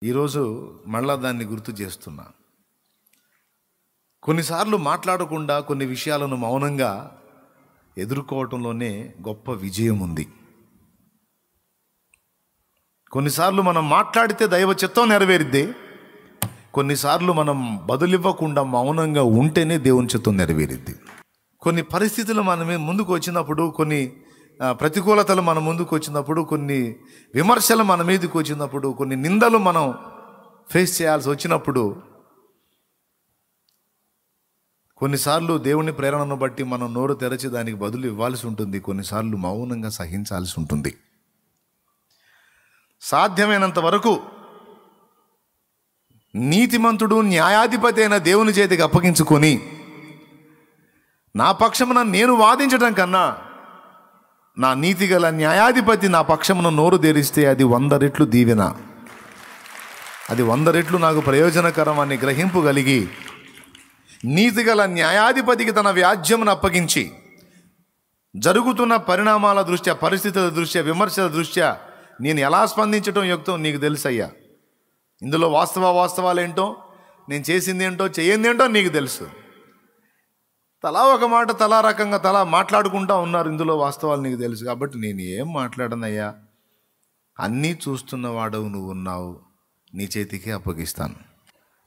ఈరోజు మళ్ళా దాన్ని గుర్తు చేస్తున్నా. కొన్నిసార్లు మాట్లాడకుండా కొన్ని విషయాలను మౌనంగా ఎదుర్కోవటంలోనే గొప్ప విజయం ఉంది. కొన్నిసార్లు మనం మాట్లాడితే దైవ చిత్తం నెరవేరిద్ది. కొన్నిసార్లు మనం బదులివ్వకుండా మౌనంగా ఉంటేనే దేవుని చిత్తం నెరవేరిద్ది. కొన్ని పరిస్థితులు మన ముందుకు వచ్చినప్పుడు, కొన్ని ప్రతికూలతలు మన ముందుకు వచ్చినప్పుడు, కొన్ని విమర్శలు మన మీదకి వచ్చినప్పుడు, కొన్ని నిందలు మనం ఫేస్ చేయాల్సి వచ్చినప్పుడు, కొన్నిసార్లు దేవుని ప్రేరణను బట్టి మనం నోరు తెరచి దానికి బదులు ఇవ్వాల్సి ఉంటుంది. కొన్నిసార్లు మౌనంగా సహించాల్సి ఉంటుంది. సాధ్యమైనంత వరకు నీతిమంతుడు న్యాయాధిపతి అయిన దేవుని చేతికి అప్పగించుకొని నా పక్షమున నేను వాదించడం కన్నా నా నీతి గల న్యాయాధిపతి నా పక్షమున నోరు తెరిస్తే అది 100 రెట్లు దీవెన, అది 100 రెట్లు నాకు ప్రయోజనకరం అని గ్రహింపు కలిగి నీతిగల న్యాయాధిపతికి తన వ్యాజ్యమును అప్పగించి జరుగుతున్న పరిణామాల దృష్ట్యా, పరిస్థితుల దృష్ట్యా, విమర్శల దృష్ట్యా నేను ఎలా స్పందించటం యుక్తం నీకు తెలుసయ్యా. ఇందులో వాస్తవాలేంటో, నేను చేసింది ఏంటో, చేయంది ఏంటో నీకు తెలుసు. తలా ఒక మాట తలా రకంగా తలా మాట్లాడుకుంటా ఉన్నారు. ఇందులో వాస్తవాలు నీకు తెలుసు కాబట్టి నేను ఏం మాట్లాడనయ్యా, అన్నీ చూస్తున్న వాడవు నువ్వు ఉన్నావు, నీ చేతికి అప్పగిస్తాను.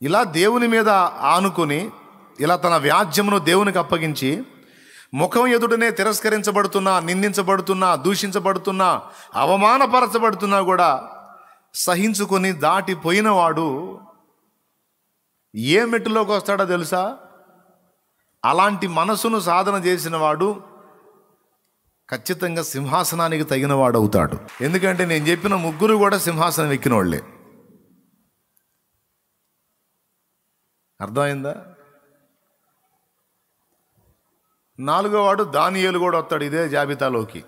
ఇలా దేవుని మీద ఆనుకొని, ఇలా తన వ్యాజ్యమును దేవునికి అప్పగించి ముఖం ఎదుటనే తిరస్కరించబడుతున్నా, నిందించబడుతున్నా, దూషించబడుతున్నా, అవమానపరచబడుతున్నా కూడా సహించుకొని దాటిపోయినవాడు ఏ మెట్టులోకి వస్తాడో తెలుసా? అలాంటి మనసును సాధన చేసిన వాడు ఖచ్చితంగా సింహాసనానికి తగిన వాడు అవుతాడు. ఎందుకంటే నేను చెప్పిన ముగ్గురు కూడా సింహాసనం ఎక్కిన వాళ్ళే. అర్థమైందా? 4వ వాడు దానియేలు కూడా వస్తాడు ఇదే జాబితాలోకి.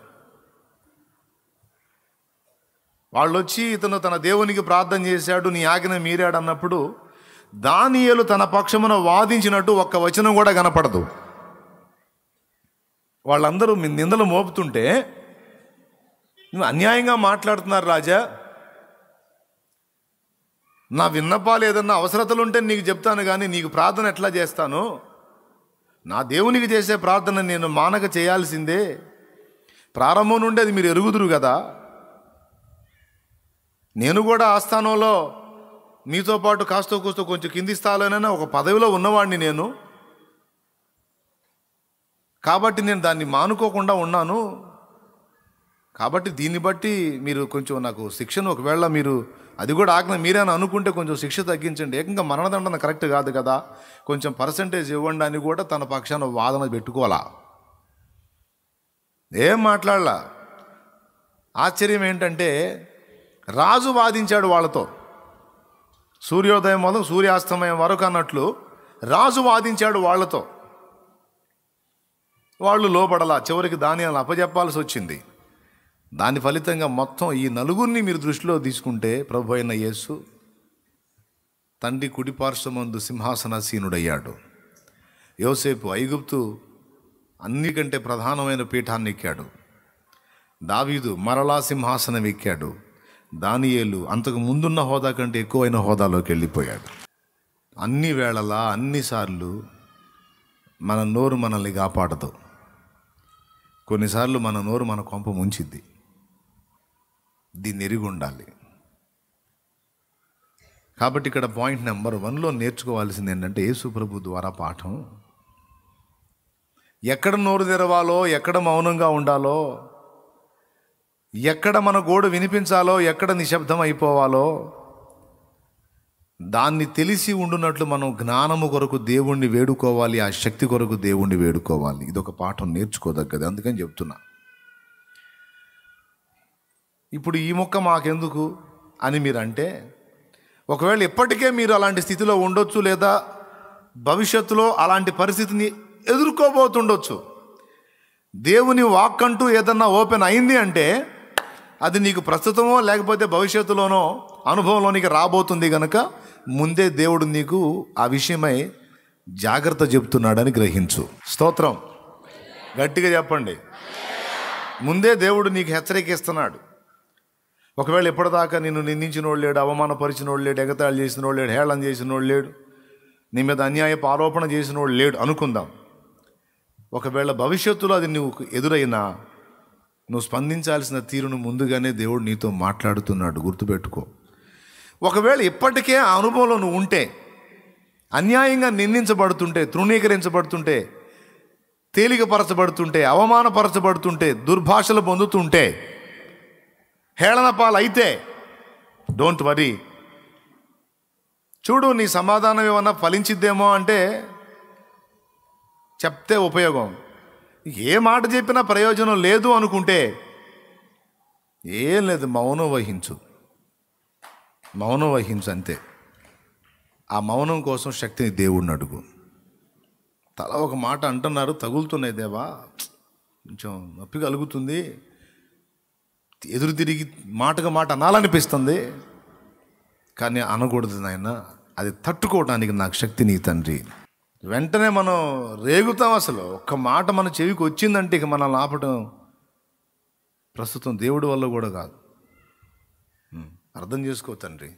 వాళ్ళు వచ్చి ఇతను తన దేవునికి ప్రార్థన చేశాడు, నీ ఆజ్ఞ మీరాడు అన్నప్పుడు దానియేలు తన పక్షమున వాదించినట్టు ఒక్క వచనం కూడా కనపడదు. వాళ్ళందరూ మీ నిందలు మోపుతుంటే నువ్వు అన్యాయంగా మాట్లాడుతున్నారు రాజా, నా విన్నపాలు ఏదన్నా అవసరతలు ఉంటే నీకు చెప్తాను, కానీ నీకు ప్రార్థన ఎట్లా చేస్తాను? నా దేవునికి చేసే ప్రార్థన నేను మానక చేయాల్సిందే. ప్రారంభం నుండి అది మీరు ఎరుగుదురు కదా. నేను కూడా ఆస్థానంలో మీతో పాటు కాస్తో కూస్తో కొంచెం కింది స్థాయిలోనైనా ఒక పదవిలో ఉన్నవాడిని నేను, కాబట్టి నేను దాన్ని మానుకోకుండా ఉన్నాను. కాబట్టి దీన్ని బట్టి మీరు కొంచెం నాకు శిక్షను, ఒకవేళ మీరు అది కూడా ఆజ్ఞ మీరేనా అనుకుంటే కొంచెం శిక్ష తగ్గించండి. ఏకంగా మరణదండన కరెక్ట్ కాదు కదా, కొంచెం పర్సంటేజ్ ఇవ్వండి అని కూడా తన పక్షాన వాదన పెట్టుకోవాలా. ఏం మాట్లాడలా. ఆశ్చర్యం ఏంటంటే రాజు వాదించాడు వాళ్ళతో. సూర్యోదయం మొదలు సూర్యాస్తమయం వరకు అన్నట్లు రాజు వాదించాడు వాళ్ళతో. వాళ్ళు లోపడలా. చివరికి దానియేలు అప్పచెప్పాల్సి వచ్చింది. దాని ఫలితంగా మొత్తం ఈ నలుగురిని మీరు దృష్టిలో తీసుకుంటే ప్రభు అయిన యేసు తండ్రి కుడిపార్శ్వమందు సింహాసనాసీనుడయ్యాడు. యోసేపు ఐగుప్తు అన్నికంటే ప్రధానమైన పీఠాన్ని ఎక్కాడు. దావీదు మరలా సింహాసనం ఎక్కాడు. దానియేలు అంతకు ముందున్న హోదా కంటే ఎక్కువైన హోదాలోకి వెళ్ళిపోయాడు. అన్ని వేళలా అన్నిసార్లు మన నోరు మనల్ని కాపాడదు. కొన్నిసార్లు మన నోరు మన కొంప ముంచిద్ది. దీన్ని ఎరిగి ఉండాలి. కాబట్టి ఇక్కడ పాయింట్ నెంబర్ 1లో నేర్చుకోవాల్సింది ఏంటంటే యేసు ప్రభు ద్వారా పాఠం. ఎక్కడ నోరు తెరవాలో, ఎక్కడ మౌనంగా ఉండాలో, ఎక్కడ మన గోడు వినిపించాలో, ఎక్కడ నిశ్శబ్దం అయిపోవాలో దాన్ని తెలిసి ఉండునట్లు మనం జ్ఞానము కొరకు దేవుణ్ణి వేడుకోవాలి, ఆ శక్తి కొరకు దేవుణ్ణి వేడుకోవాలి. ఇదొక పాఠం నేర్చుకోదగ్గది. అందుకని చెప్తున్నా. ఇప్పుడు ఈ మొక్క మాకెందుకు అని మీరు అంటే, ఒకవేళ ఎప్పటికే మీరు అలాంటి స్థితిలో ఉండొచ్చు, లేదా భవిష్యత్తులో అలాంటి పరిస్థితిని ఎదుర్కోబోతుండొచ్చు. దేవుని వాక్కంటూ ఏదన్నా ఓపెన్ అయింది అంటే అది నీకు ప్రస్తుతమో లేకపోతే భవిష్యత్తులోనో అనుభవంలోనికి రాబోతుంది కనుక ముందే దేవుడు నీకు ఆ విషయమై జాగ్రత్త చెప్తున్నాడని గ్రహించు. స్తోత్రం. గట్టిగా చెప్పండి. ముందే దేవుడు నీకు హెచ్చరిక ఇస్తున్నాడు. ఒకవేళ ఎప్పటిదాకా నిన్ను నిందించినోడు లేడు, అవమానపరిచినోడు లేడు, ఎగతాళి చేసినోడు లేడు, హేళన చేసినోడు లేడు, నీ మీద అన్యాయపు ఆరోపణ చేసినోడు లేడు అనుకుందాం. ఒకవేళ భవిష్యత్తులో అది నువ్వు ఎదురైనా నువ్వు స్పందించాల్సిన తీరును ముందుగానే దేవుడు నీతో మాట్లాడుతున్నాడు, గుర్తుపెట్టుకో. ఒకవేళ ఇప్పటికే ఆ అనుభవంలో నువ్వు ఉంటే, అన్యాయంగా నిందించబడుతుంటే, తృణీకరించబడుతుంటే, తేలికపరచబడుతుంటే, అవమానపరచబడుతుంటే, దుర్భాషలు పొందుతుంటే, హేళన పాలైతే డోంట్ వరీ. చూడు, నీ సమాధానం ఏమన్నా ఫలించిద్దేమో అంటే చెప్తే ఉపయోగం. ఏ మాట చెప్పినా ప్రయోజనం లేదు అనుకుంటే ఏం లేదు, మౌనం వహించు, మౌనం వహించు అంతే. ఆ మౌనం కోసం శక్తిని దేవుడిని అడుగు. తల ఒక మాట అంటున్నారు, తగులుతున్నాయి దేవా, కొంచెం నొప్పి కలుగుతుంది, ఎదురు తిరిగి మాటగా మాట అనాలనిపిస్తుంది, కానీ అనకూడదు నాయన, అది తట్టుకోవడానికి నాకు శక్తి నీ తండ్రి. వెంటనే మనం రేగుతాం. అసలు ఒక్క మాట మన చెవికి వచ్చిందంటే ఇక మనల్ని ఆపటం ప్రస్తుతం దేవుడి వల్ల కూడా కాదు. అర్థం చేసుకో తండ్రి,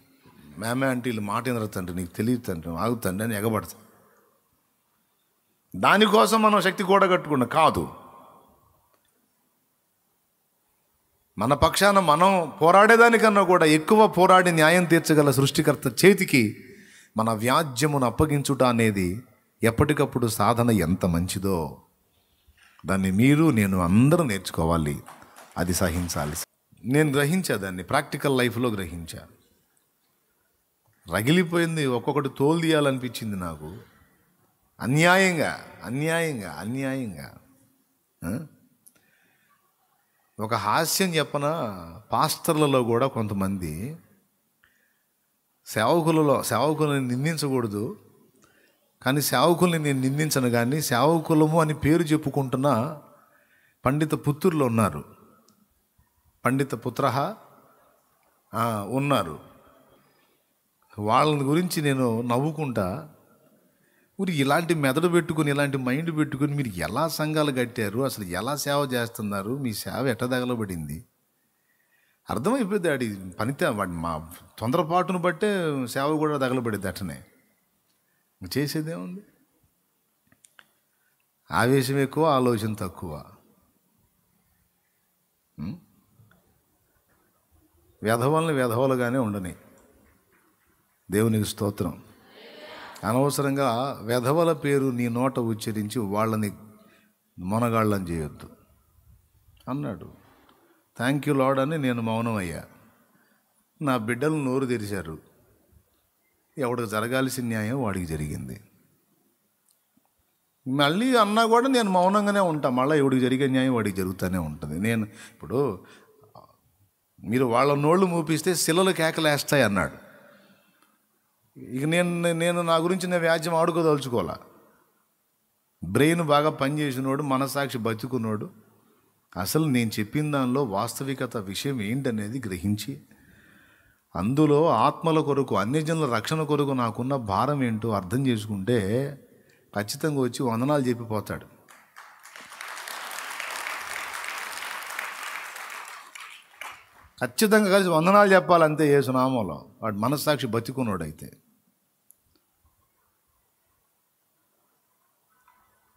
మేమే అంటే వీళ్ళు మాట వినరు తండ్రి, నీకు తెలియదు తండ్రి, ఆగుతండి అని ఎగబడతాం. దానికోసం మనం శక్తి కూడగట్టుకున్నాం కాదు. మన పక్షాన మనం పోరాడేదానికన్నా కూడా ఎక్కువ పోరాడి న్యాయం తీర్చగల సృష్టికర్త చేతికి మన వ్యాజ్యమును అప్పగించుట అనేది ఎప్పటికప్పుడు సాధన ఎంత మంచిదో దాన్ని మీరు నేను అందరూ నేర్చుకోవాలి, అది సహించాలి. నేను గ్రహించా, దాన్ని ప్రాక్టికల్ లైఫ్లో గ్రహించా. రగిలిపోయింది, ఒక్కొక్కటి తోలు తీయాలనిపించింది నాకు, అన్యాయంగా అన్యాయంగా అన్యాయంగా. ఒక హాస్యం చెప్పన, పాస్టర్లలో కూడా కొంతమంది సేవకులను నిందించకూడదు, కానీ సేవకుల్ని నేను నిందించను, కానీ సేవకులము అని పేరు చెప్పుకుంటున్న పండిత పుత్రులు ఉన్నారు, పండిత పుత్ర ఉన్నారు. వాళ్ళని గురించి నేను నవ్వుకుంటా, ఊరి ఇలాంటి మెదడు పెట్టుకుని, ఇలాంటి మైండ్ పెట్టుకుని మీరు ఎలా సంఘాలు కట్టారు, అసలు ఎలా సేవ చేస్తున్నారు, మీ సేవ ఎట్ట తగలబడింది అర్థమైపోయింది. వాడి పనితే వాడి మా తొందరపాటును బట్టే సేవ కూడా తగలబడింది. అట్టనే చేసేదేముంది, ఆవేశం ఎక్కువ, ఆలోచన తక్కువ. వ్యధవల్ని వ్యధవలుగానే ఉండని. దేవునికి స్తోత్రం. అనవసరంగా వ్యధవల పేరు నీ నోట ఉచ్చరించి వాళ్ళని మొనగాళ్ళని చేయొద్దు అన్నాడు. థ్యాంక్ యూ లార్డ్ అని నేను మౌనం అయ్యా. నా బిడ్డలు నోరు తెరిచారు, ఎవడికి జరగాల్సిన న్యాయం వాడికి జరిగింది. మళ్ళీ అన్నా కూడా నేను మౌనంగానే ఉంటా, మళ్ళీ ఎవడికి జరిగే న్యాయం వాడికి జరుగుతూనే ఉంటుంది. నేను ఇప్పుడు మీరు వాళ్ళ నోళ్ళు మూపిస్తే శిలలు కేకలేస్తాయి అన్నాడు. ఇక నేను నా గురించి నేను వ్యాజ్యం ఆడుకోదలుచుకోవాలా. బ్రెయిన్ బాగా పనిచేసినోడు, మనసాక్షి బతుకున్నోడు అసలు నేను చెప్పిన దానిలో వాస్తవికత విషయం ఏంటనేది గ్రహించి అందులో ఆత్మల కొరకు, అన్యజనుల రక్షణ కొరకు నాకున్న భారం ఏంటో అర్థం చేసుకుంటే ఖచ్చితంగా వచ్చి వందనాలు చెప్పిపోతాడు. ఖచ్చితంగా కలిసి వందనాలు చెప్పాలంతే యేసునామంలో, వాడు మనస్సాక్షి బతికున్నాడైతే.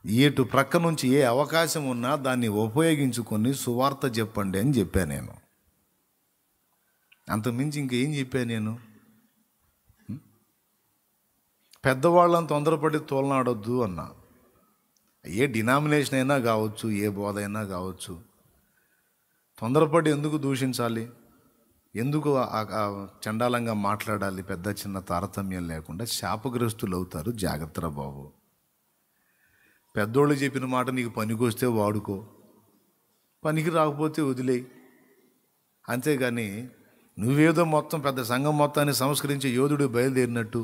ఏటు ప్రక్క నుంచి ఏ అవకాశం ఉన్నా దాన్ని ఉపయోగించుకొని సువార్త చెప్పండి అని చెప్పాను నేను. అంతకుమించి ఇంకేం చెప్పాను నేను? పెద్దవాళ్ళని తొందరపడి తోలనాడొద్దు అన్నా. ఏ డినామినేషన్ అయినా కావచ్చు, ఏ బోధ అయినా కావచ్చు, తొందరపడి ఎందుకు దూషించాలి, ఎందుకు చండాలంగా మాట్లాడాలి? పెద్ద చిన్న తారతమ్యం లేకుండా శాపగ్రస్తులు అవుతారు, జాగ్రత్త బాబు. పెద్దోళ్ళు చెప్పిన మాట నీకు పనికొస్తే వాడుకో, పనికి రాకపోతే వదిలేయి. అంతేగాని నువ్వేదో మొత్తం పెద్ద సంఘం మొత్తాన్ని సంస్కరించే యోధుడు బయలుదేరినట్టు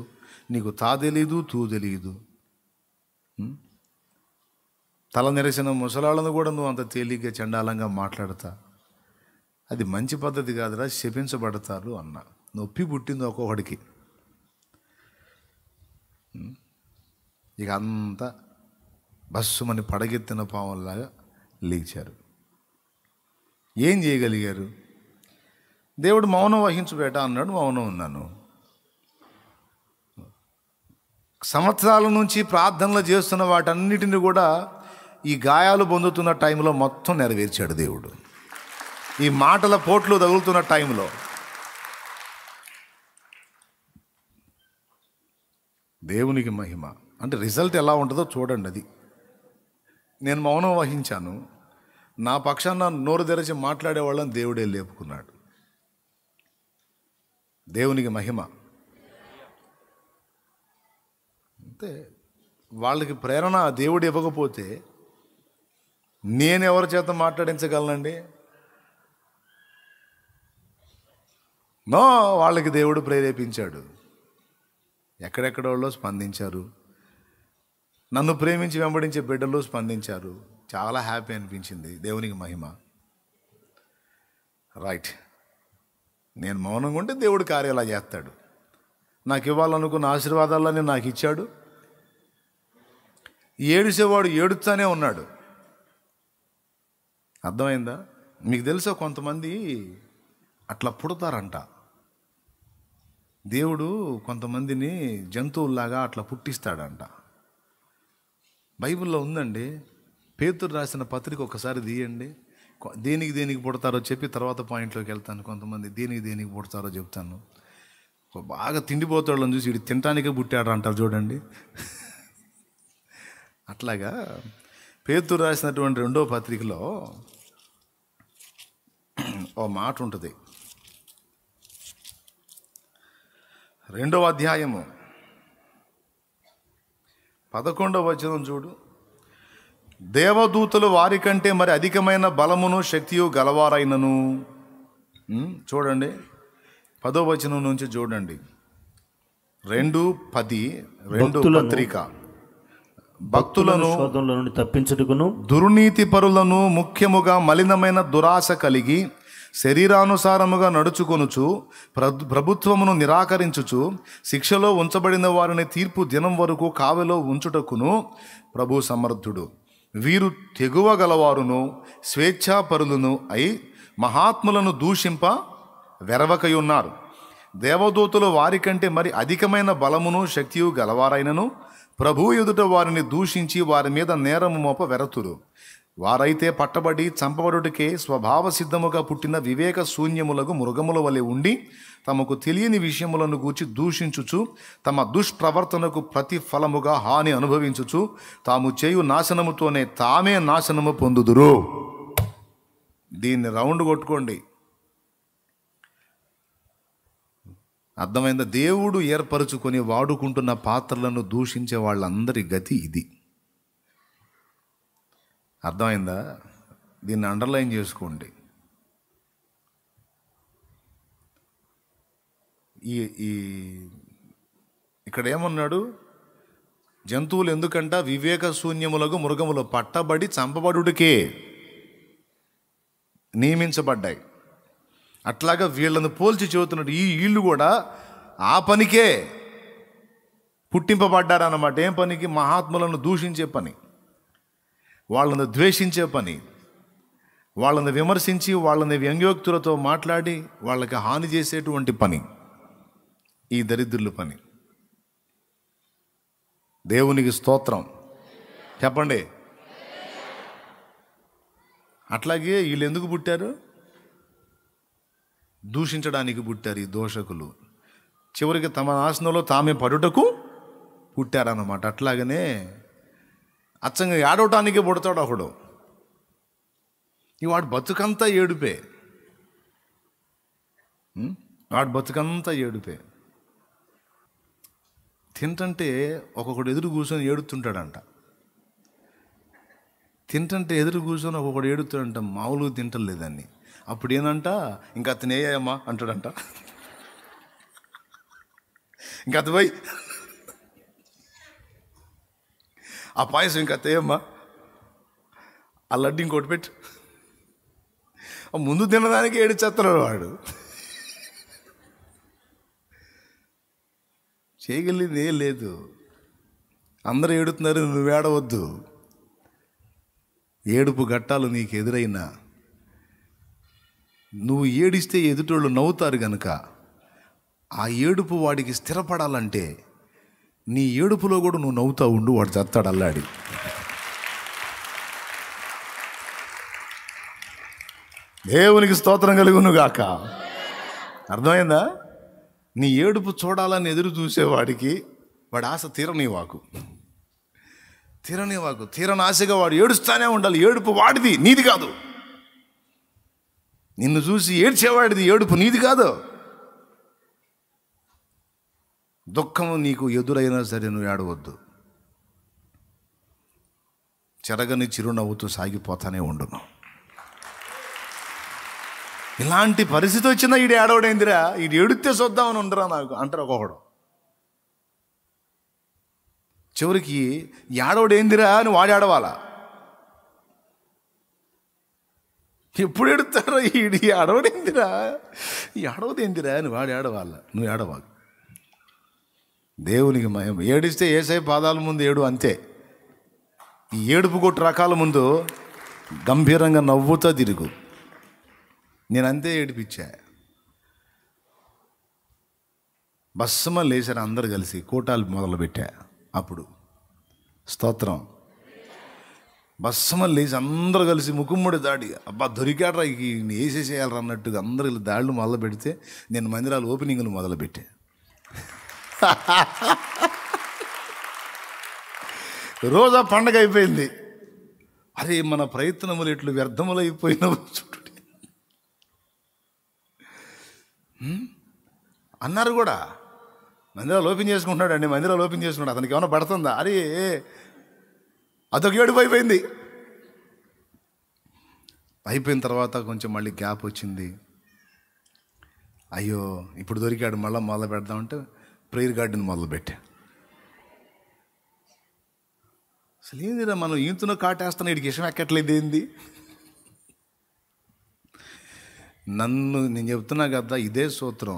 నీకు తా తెలీదు, తూ తెలీదు. తల నెరసిన ముసలాళ్ళను కూడా నువ్వు అంత తేలిగ్గా చండాలంగా మాట్లాడతా, అది మంచి పద్ధతి కాదురా, శపించబడతారు అన్న. నొప్పి పుట్టింది ఒక్కొక్కడికి. ఇక అంతా బస్సుమని పడగెత్తిన పాములాగా లేచారు. ఏం చేయగలిగారు? దేవుడు మౌనం వహించు బేట అన్నాడు. మౌనం ఉన్నాను. సంవత్సరాల నుంచి ప్రార్థనలు చేస్తున్న వాటన్నిటిని కూడా ఈ గాయాలు పొందుతున్న టైంలో మొత్తం నెరవేర్చాడు దేవుడు. ఈ మాటల పోట్లు తగులుతున్న టైంలో దేవునికి మహిమ. అంటే రిజల్ట్ ఎలా ఉంటుందో చూడండి. అది నేను మౌనం వహించాను, నా పక్షాన నోరు తెరచి మాట్లాడే వాళ్ళని దేవుడే లేపుకున్నాడు. దేవునికి మహిమ. అంతే. వాళ్ళకి ప్రేరణ దేవుడు ఇవ్వకపోతే నేను ఎవరి చేత మాట్లాడించగలనండి? నో, వాళ్ళకి దేవుడు ప్రేరేపించాడు. ఎక్కడెక్కడ వాళ్ళు స్పందించారు. నన్ను ప్రేమించి వెంబడించే బిడ్డలు స్పందించారు. చాలా హ్యాపీ అనిపించింది. దేవునికి మహిమ. రైట్. నేను మౌనంగా ఉంటే దేవుడు కార్యాలు చేస్తాడు. నాకు ఇవ్వాలనుకున్న ఆశీర్వాదాలన్నీ నాకు ఇచ్చాడు. ఏడిసేవాడు ఏడుస్తానే ఉన్నాడు. అర్థమైందా? మీకు తెలుసా, కొంతమంది అట్లా పుడతారంట. దేవుడు కొంతమందిని జంతువుల్లాగా అట్లా పుట్టిస్తాడంట. బైబిల్లో ఉందండి. పేతురు రాసిన పత్రిక ఒకసారి తీయండి. దేనికి పుడతారో చెప్పి తర్వాత పాయింట్లోకి వెళ్తాను. కొంతమంది దేనికి పుడతారో చెప్తాను. బాగా తిండిపోతాళ్ళని చూసి ఇటు తినటానికే పుట్టాడు అంటారు చూడండి. అట్లాగా పేతురు రాసినటువంటి 2వ పత్రికలో ఓ మాట ఉంటుంది. 2వ అధ్యాయము 11వ వచనం చూడు. దేవదూతలు వారికంటే మరి అధికమైన బలమును శక్తియు గలవారైనను. చూడండి 10వ వచనం నుంచి చూడండి. 2:10 2 పత్రిక. భక్తులను శోధనల నుండి తప్పించుటకును, దుర్నీతి పరులను, ముఖ్యముగా మలినమైన దురాశ కలిగి శరీరానుసారముగా నడుచుకొనుచు ప్రభుత్వమును నిరాకరించుచు శిక్షలో ఉంచబడిన వారిని తీర్పు దినం వరకు కావెలో ఉంచుటకును ప్రభు సమర్థుడు. వీరు తెగువ గలవారును స్వేచ్ఛాపరులను అయి మహాత్ములను దూషింప వెరవకయున్నారు. దేవదూతలు వారికంటే మరి అధికమైన బలమును శక్తియు గలవారైనను ప్రభు ఎదుట వారిని దూషించి వారి మీద నేరము మోప వెరతురు. వారైతే పట్టబడి చంపబడుటకే స్వభావ సిద్ధముగా పుట్టిన వివేక శూన్యములకు మృగముల వలె ఉండి తమకు తెలియని విషయములను గూర్చి దూషించుచు తమ దుష్ప్రవర్తనకు ప్రతిఫలముగా హాని అనుభవించుచు తాము చేయు నాశనముతోనే తామే నాశనము పొందుదురు. దీన్ని రౌండ్ కొట్టుకోండి. అర్థమైందా? దేవుడు ఏర్పరచుకొని వాడుకుంటున్న పాత్రలను దూషించే వాళ్ళందరి గతి ఇది. అర్థమైందా? దీన్ని అండర్లైన్ చేసుకోండి. ఈ ఇక్కడ ఏమన్నాడు? జంతువులు ఎందుకంట వివేక శూన్యములకు మృగములు పట్టబడి చంపబడుటకే నియమించబడ్డాయి. అట్లాగా వీళ్ళను పోల్చి చెబుతున్నాడు. వీళ్ళు కూడా ఆ పనికే పుట్టింపబడ్డారన్నమాట. ఏం పనికి? మహాత్ములను దూషించే పని, వాళ్ళని ద్వేషించే పని, వాళ్ళని విమర్శించి వాళ్ళని వ్యంగ్యోక్తులతో మాట్లాడి వాళ్ళకి హాని చేసేటువంటి పని, ఈ దరిద్రుల పని. దేవునికి స్తోత్రం చెప్పండి. అట్లాగే వీళ్ళు ఎందుకు పుట్టారు? దూషించడానికి పుట్టారు ఈ దోషకులు. చివరికి తమ నాశనంలో తామే పడుటకు పుట్టారన్నమాట. అట్లాగనే అచ్చంగా ఏడవటానికి పుడతాడు ఒకడు. వాడు బతుకంతా ఏడుపే. వాడు బతుకంతా ఏడుపే. తింటంటే ఒక్కొక్కడు ఎదురు కూర్చొని ఏడుతుంటాడంట. తింటంటే ఎదురు కూర్చొని ఒక్కొక్కడు ఏడుతాడంట. మామూలుగా తింటలేదని. అప్పుడు ఏనంట, ఇంకా అతను ఏయమ్మా అంటాడంట. ఇంకా అతను పోయి ఆ పాయసం ఇంకా అత్తయ్యమ్మా, ఆ లడ్డు ఇంకోటి పెట్టు. ముందు తినడానికి ఏడిచేస్తున్నాడు వాడు. చేయగలిగింది ఏం లేదు. అందరూ ఏడుతున్నారు, నువ్వు ఏడవద్దు. ఏడుపు గట్టాలు నీకు ఎదురైనా నువ్వు ఏడిస్తే ఎదుటోళ్ళు నవ్వుతారు గనుక ఆ ఏడుపు వాడికి స్థిరపడాలంటే నీ ఏడుపులో కూడా నువ్వు నవ్వుతా ఉండు, వాడు చస్తాడు అల్లాడి. దేవునికి స్తోత్రం కలుగునుగాక. అర్థమైందా? నీ ఏడుపు చూడాలని ఎదురు చూసేవాడికి వాడి ఆశ తీరనివాకు, తీరని ఆశగా వాడు ఏడుస్తానే ఉండాలి. ఏడుపు వాడిది, నీది కాదు. నిన్ను చూసి ఏడ్చేవాడిది, ఏడుపు నీది కాదు. దుఃఖము నీకు ఎదురైనా సరే నువ్వు ఏడవద్దు. చెరగని చిరునవ్వుతూ సాగిపోతానే ఉండును. ఇలాంటి పరిస్థితి వచ్చిందా ఈడు ఏడవడైందిరా, ఈడు ఏడితే చూద్దామని ఉండరా నాకు అంటారు ఒక్కొక్కడు. చివరికి ఏడవడైందిరా అని వాడు ఏడవాలా. ఎప్పుడు ఎడుతారో ఈడు ఏడవడైందిరా, ఏడవదేందిరా అని వాడు ఏడవాలా, నువ్వు ఏడవాలి. దేవునికి మహిమ. ఏడిస్తే యేసయ్య పాదాల ముందు ఏడు, అంతే. ఈ ఏడుపు కొట్టు రకాల ముందు గంభీరంగా నవ్వుతా తిరుగు. నేను అంతే ఏడిపించా. బస్సమ లేచారు అందరు కలిసి, కోటాలు మొదలుపెట్టా. అప్పుడు స్తోత్రం, బస్సమ లేచి అందరూ కలిసి ముకుమ్మడి దాడి, అబ్బా దొరికాడ్రా వేసేసేయాలరా అన్నట్టుగా అందరు దాడులు మొదలు పెడితే నేను మందిరాలు ఓపెనింగ్లు మొదలుపెట్టా. రోజా పండగ అయిపోయింది. అరే మన ప్రయత్నములు ఎట్లు వ్యర్థములు అయిపోయినావు చూడు అన్నారు కూడా. మందిరాలు ఓపెన్ చేసుకుంటున్నాడు అండి, మందిరాలు ఓపెన్ చేసుకున్నాడు. అతనికి ఏమైనా పడుతుందా? అరే అదొక ఏడుపు అయిపోయింది. అయిపోయిన తర్వాత కొంచెం మళ్ళీ గ్యాప్ వచ్చింది. అయ్యో ఇప్పుడు దొరికాడు, మళ్ళీ మొదలు పెడదామంటే ప్రేయర్ గార్డెన్ మొదలుపెట్టా. అసలు ఏందిరా మనం ఈతున కాటేస్తున్నా, వీడికి ఇష్టం ఎక్కట్లేదు ఏంది? నేను చెప్తున్నా కదా, ఇదే సూత్రం.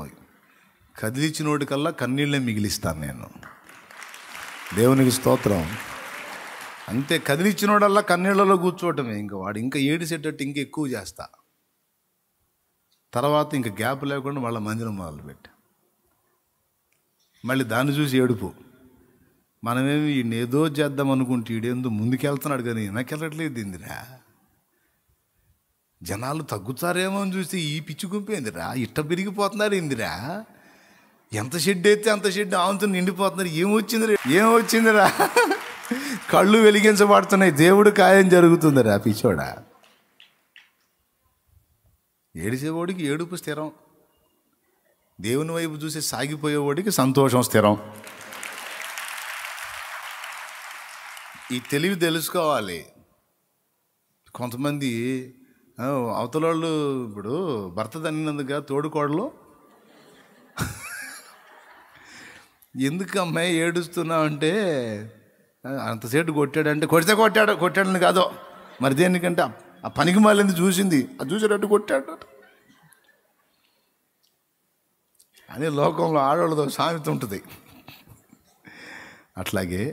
కదిలిచ్చినోడికల్లా కన్నీళ్ళే మిగిలిస్తాను నేను. దేవునికి స్తోత్రం. అంతే, కదిలిచ్చినోడల్లా కన్నీళ్లలో కూర్చోవటమే. ఇంకా వాడు ఇంకా ఏడిసేటట్టు ఇంకా ఎక్కువ చేస్తా. తర్వాత ఇంకా గ్యాప్ లేకుండా మళ్ళీ మందిరం మొదలుపెట్టా. మళ్ళీ దాన్ని చూసి ఏడుపు. మనమేమి ఈయనేదో చేద్దాం అనుకుంటే ఈడేందో ముందుకెళ్తున్నాడు కానీ వెనకెళ్ళట్లేదు ఇందిరా. జనాలు తగ్గుతారేమో అని చూస్తే ఈ పిచ్చి గుంపేందిరా, ఇట్ట పెరిగిపోతున్నారు ఇందిరా. ఎంత షెడ్ అయితే అంత షెడ్ ఆవుతో నిండిపోతున్నారు. ఏమొచ్చిందిరా కళ్ళు వెలిగించబడుతున్నాయి, దేవుడు కార్యం జరుగుతుందిరా పిచ్చోడా. ఏడిసేవాడికి ఏడుపు స్థిరం, దేవుని వైపు చూసి సాగిపోయేవాడికి సంతోషం స్థిరం. ఈ తెలివి తెలుసుకోవాలి. కొంతమంది అవతల వాళ్ళు ఇప్పుడు భర్త తన్నినందుగా తోడుకోడలు ఎందుకు అమ్మాయి ఏడుస్తున్నావు అంటే, అంతసేటు కొట్టాడంటే కొట్టాడని కాదో మరి దేనికంటే ఆ పనికి మాలింది చూసింది, అది చూసేటట్టు కొట్టాడు అని లోకంలో ఆడవాళ్ళతో సామెత ఉంటుంది. అట్లాగే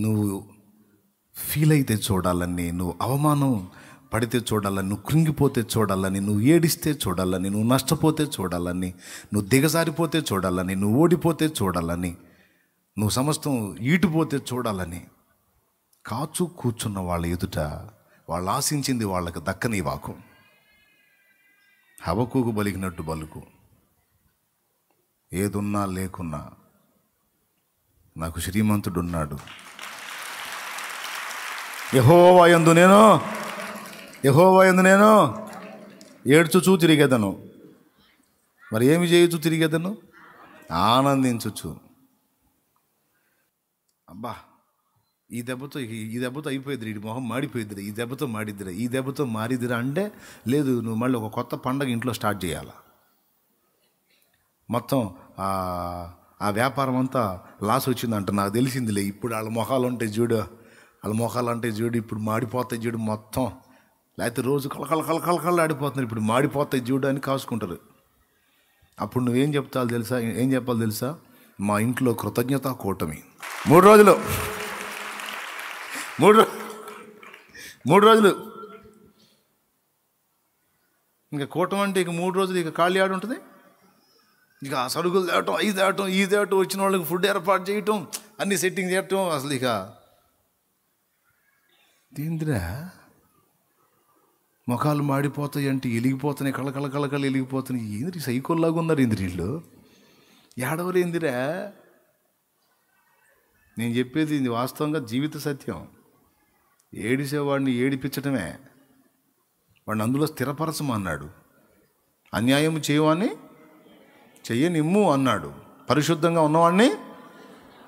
నువ్వు ఫీల్ అయితే చూడాలని, నువ్వు అవమానం పడితే చూడాలని, నువ్వు కృంగిపోతే చూడాలని, నువ్వు ఏడిస్తే చూడాలని, నువ్వు నష్టపోతే చూడాలని, నువ్వు దిగజారిపోతే చూడాలని, నువ్వు ఓడిపోతే చూడాలని, నువ్వు సమస్తం ఈటిపోతే చూడాలని కాచు కూర్చున్న వాళ్ళ ఎదుట వాళ్ళు ఆశించింది వాళ్ళకి దక్కనివాకు. హబక్కూకు బలిగినట్టు బలుకు. ఏదున్నా లేకున్నా నాకు శ్రీమంతుడున్నాడు. యెహోవా యందు నేను ఏడ్చుచూ తిరిగేదను. మరి ఏమి చేయొచ్చు తిరిగేదను? ఆనందించచ్చు. అబ్బా ఈ దెబ్బతో అయిపోయిద్దిరా, ఈ మొహం మాడిపోయిద్దిరా, ఈ దెబ్బతో మారిద్దిరా అంటే లేదు, నువ్వు మళ్ళీ ఒక కొత్త పండగ ఇంట్లో స్టార్ట్ చేయాలి. మొత్తం ఆ వ్యాపారం అంతా లాస్ వచ్చిందంట. నాకు తెలిసిందిలే. ఇప్పుడు వాళ్ళ మొహాలు ఉంటాయి చూడు, ఇప్పుడు మాడిపోతాయి చూడు మొత్తం. లేకపోతే రోజు కలకల ఆడిపోతున్నారు, ఇప్పుడు మాడిపోతాయి చూడు అని కాసుకుంటారు. అప్పుడు నువ్వేం చెప్పాలి తెలుసా? మా ఇంట్లో కృతజ్ఞత కూటమి 3 రోజులు 3 రోజులు ఇంకా కూటం అంటే ఇక 3 రోజులు ఇక ఖాళీ ఆడు ఉంటుంది. ఇక ఆ సరుకులు తేవటం, అవి తేవటం, ఈ తేవటం, వచ్చిన వాళ్ళకి ఫుడ్ ఏర్పాటు చేయటం, అన్ని సెట్టింగ్ చేయటం. అసలు ఇక ఏందిరా ముఖాలు మాడిపోతాయి అంటే వెలిగిపోతున్నాయి, కళ్ళ వెలిగిపోతున్నాయి. ఏంది సైకోల్లాగా ఉన్నారు ఏంది వీళ్ళు, ఏడవలేందిరా. నేను చెప్పేది ఇది వాస్తవంగా జీవిత సత్యం. ఏడిసేవాడిని ఏడిపించటమే, వాడిని అందులో స్థిరపరచమన్నాడు. అన్యాయం చేయవాన్ని చెయ్యనిమ్ము అన్నాడు. పరిశుద్ధంగా ఉన్నవాడిని,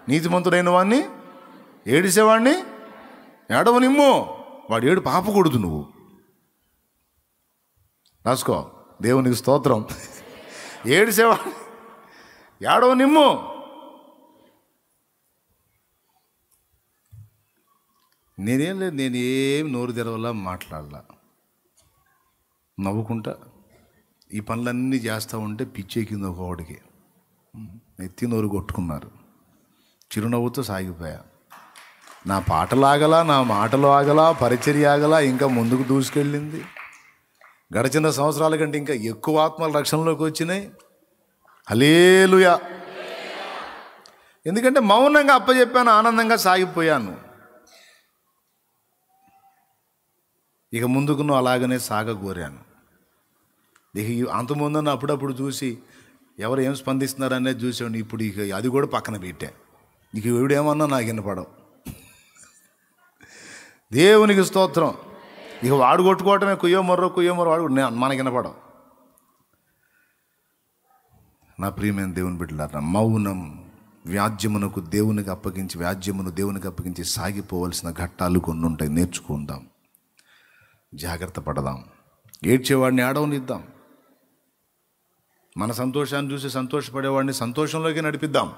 నీతిమంతుడైన వాడిని, ఏడిసేవాడిని ఏడవనిమ్ము. వాడు ఏడు పాపకూడదు. నువ్వు రాసుకో. దేవునికి స్తోత్రం. ఏడిసేవాడిని ఏడవనిమ్ము. నేనేం లేదు, నేనేం నోరు తెరవలా, మాట్లాడలా, నవ్వుకుంటా ఈ పనులన్నీ చేస్తూ ఉంటే పిచ్చెక్కింది ఒకడికి. ఎత్తి నోరు కొట్టుకున్నారు. చిరునవ్వుతో సాగిపోయా. నా పాటలు ఆగలా, నా మాటలు ఆగలా, పరిచర్య ఆగలా, ఇంకా ముందుకు దూసుకెళ్ళింది. గడిచిన సంవత్సరాల కంటే ఇంకా ఎక్కువ ఆత్మల రక్షణలోకి వచ్చినాయి. హల్లెలూయా. ఎందుకంటే మౌనంగా అప్పచెప్పాను, ఆనందంగా సాగిపోయాను. ఇక ముందుకు నువ్వు అలాగనే సాగగోరాను. ఇక అంతకుముందు అప్పుడప్పుడు చూసి ఎవరు ఏం స్పందిస్తున్నారు అనేది చూసాను. ఇప్పుడు ఇక అది కూడా పక్కన పెట్టా. ఇక ఎవడేమన్నా నాకు వినపడవు. దేవునికి స్తోత్రం. ఇక వాడు కొట్టుకోవటమే, కుయ్యో మొర్రో వాడు మనకి వినపడవు. నా ప్రియమైన దేవుని బిడ్డలారా, మౌనం వ్యాజ్యమునకు దేవునికి అప్పగించి, వ్యాజ్యమును దేవునికి అప్పగించి సాగిపోవలసిన ఘట్టాలు కొన్ని ఉంటాయి. నేర్చుకుందాం, జాగ్రత్త పడదాం, ఏడ్చేవాడిని ఆడవనిద్దాం, మన సంతోషాన్ని చూసి సంతోషపడేవాడిని సంతోషంలోకి నడిపిద్దాం.